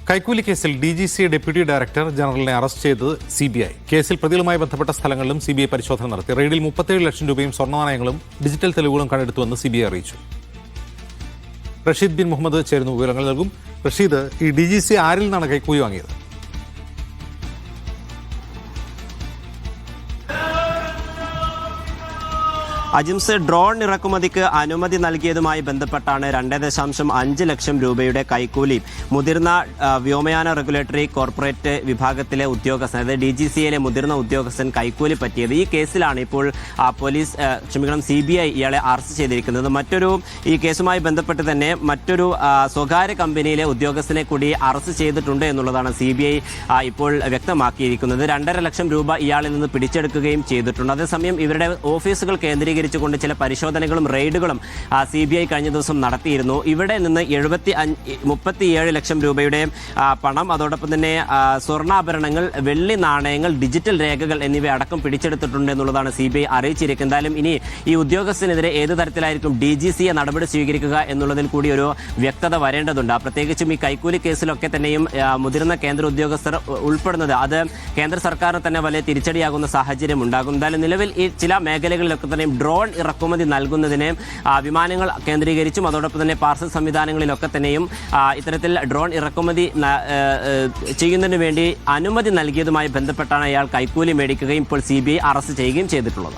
കൈക്കൂലി കേസിൽ DGC deputy director ജനറലിനെ arrest ചെയ്തത് CBI. കേസിൽ പ്രതികളുമായി ബന്ധപ്പെട്ട സ്ഥലങ്ങളിലും CBI പരിശോധന നടത്തി. റെയ്ഡിൽ 37 ലക്ഷം രൂപയും സ്വർണ്ണനാണയങ്ങളും ഡിജിറ്റൽ തെളിവുകളും കണ്ടെടുത്തുവെന്ന് CBI അറിയിച്ചു. റഷീദ് ബിൻ മുഹമ്മദ് ചേരുന്നു, വിവരങ്ങൾ നൽകും. റഷീദ്, ഈ DGC ആരിൽ നിന്നാണ് കൈക്കൂലി വാങ്ങിയത്? അജിംസ്, ഡ്രോൺ ഇറക്കുമതിക്ക് അനുമതി നൽകിയതുമായി ബന്ധപ്പെട്ടാണ് 2.5 ലക്ഷം രൂപയുടെ കൈക്കൂലി മുതിർന്ന വ്യോമയാന റെഗുലേറ്ററി കോർപ്പറേറ്റ് വിഭാഗത്തിലെ ഉദ്യോഗസ്ഥൻ, അതായത് DGCയിലെ മുതിർന്ന ഉദ്യോഗസ്ഥൻ കൈക്കൂലി പറ്റിയത്. ഈ കേസിലാണ് ഇപ്പോൾ CBI ഇയാളെ അറസ്റ്റ് ചെയ്തിരിക്കുന്നത്. ഈ കേസുമായി ബന്ധപ്പെട്ട് തന്നെ മറ്റൊരു സ്വകാര്യ കമ്പനിയിലെ ഉദ്യോഗസ്ഥനെ കൂടി അറസ്റ്റ് ചെയ്തിട്ടുണ്ട് എന്നുള്ളതാണ് CBI ഇപ്പോൾ വ്യക്തമാക്കിയിരിക്കുന്നത്. 2.5 ലക്ഷം രൂപ ഇയാളിൽ നിന്ന് പിടിച്ചെടുക്കുകയും ചെയ്തിട്ടുണ്ട്. അതേസമയം ഇവരുടെ ഓഫീസുകൾ കേന്ദ്രീകരിച്ചുകൊണ്ട് ചില പരിശോധനകളും റെയ്ഡുകളും CBI കഴിഞ്ഞ ദിവസം നടത്തിയിരുന്നു. ഇവിടെ നിന്ന് 37 ലക്ഷം രൂപയുടെ പണം, അതോടൊപ്പം തന്നെ സ്വർണ്ണാഭരണങ്ങൾ, വെള്ളി നാണയങ്ങൾ, ഡിജിറ്റൽ രേഖകൾ എന്നിവ അടക്കം പിടിച്ചെടുത്തിട്ടുണ്ട് എന്നുള്ളതാണ് CBI അറിയിച്ചിരിക്കുന്നത്. എന്തായാലും ഇനി ഈ ഉദ്യോഗസ്ഥനെതിരെ ഏത് തരത്തിലായിരിക്കും DGC നടപടി സ്വീകരിക്കുക എന്നുള്ളതിൽ കൂടി ഒരു വ്യക്തത വരേണ്ടതുണ്ട്. പ്രത്യേകിച്ചും ഈ കൈക്കൂലി കേസിലൊക്കെ തന്നെയും മുതിർന്ന കേന്ദ്ര ഉദ്യോഗസ്ഥർ ഉൾപ്പെടുന്നത് അത് കേന്ദ്ര സർക്കാരിന് തന്നെ വലിയ തിരിച്ചടിയാകുന്ന സാഹചര്യം ഉണ്ടാകും. എന്തായാലും നിലവിൽ ഈ ചില മേഖലകളിലൊക്കെ തന്നെയും ഡ്രോൺ ഇറക്കുമതി നൽകുന്നതിന് വിമാനങ്ങൾ കേന്ദ്രീകരിച്ചും അതോടൊപ്പം തന്നെ പാർസൽ സംവിധാനങ്ങളിലൊക്കെ തന്നെയും ഇത്തരത്തിൽ ഡ്രോൺ ഇറക്കുമതി ചെയ്യുന്നതിന് വേണ്ടി അനുമതി നൽകിയതുമായി ബന്ധപ്പെട്ടാണ് അയാൾ കൈക്കൂലി മേടിക്കുകയും ഇപ്പോൾ CBI അറസ്റ്റ് ചെയ്യുകയും ചെയ്തിട്ടുള്ളത്.